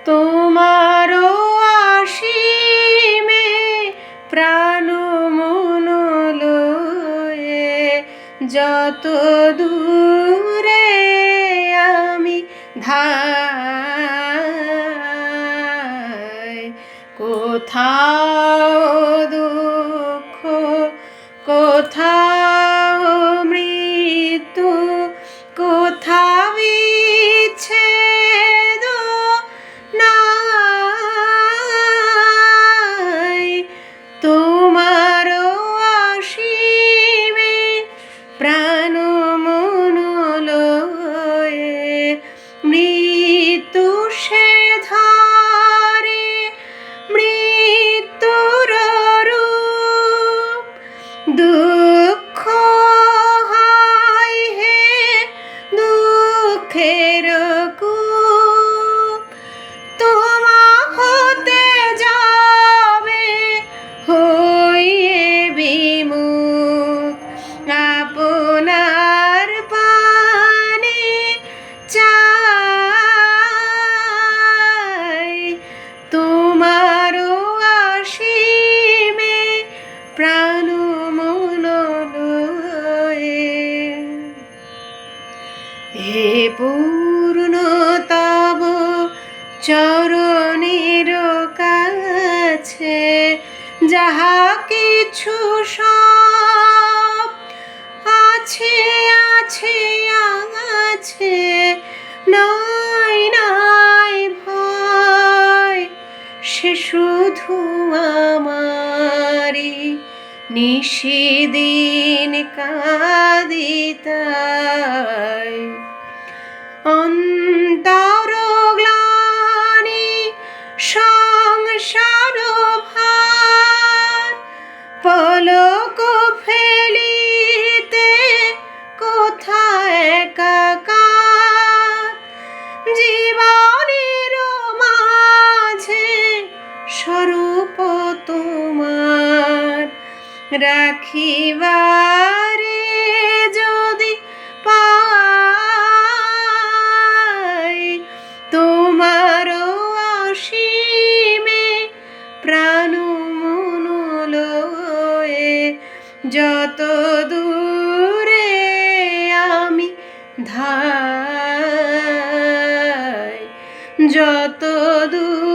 তোমারও আসিমে প্রাণ মন লয়ে যত দূরে আমি ধাই, কোথাও দুঃখ, কোথাও মৃত্যু, কোথাও বিচ্ছেদ নাই। তোমারও আসিমে প্রাণ মন লয়ে মৃত্যু সে ধরে মৃত্যুর রূপ, দুঃখ হয় হে দুঃখের কূপ। তোমা হতে যাবে হইয়ে বিমুখ, আপনার পানে চাই। তোমারও আসিমে প্রাণ মন লয়ে হে পূর্ণ তব চরণের কাছে যাহা কিছু সব আছে আছে আছে, নাই নাই ভয়, সে শুধু আমারি নিশিদিন কাঁদিতাই। অন্তর গ্লানি সংসার ভার, পলক ফেলিতে কোথায় একাকার। জীবনের মাঝে স্বরূপ তোমার রাখিবারে যদি পাই, তোমারও আসিমে প্রাণ মন লয়ে যত দূরে আমি ধাই, যত দূর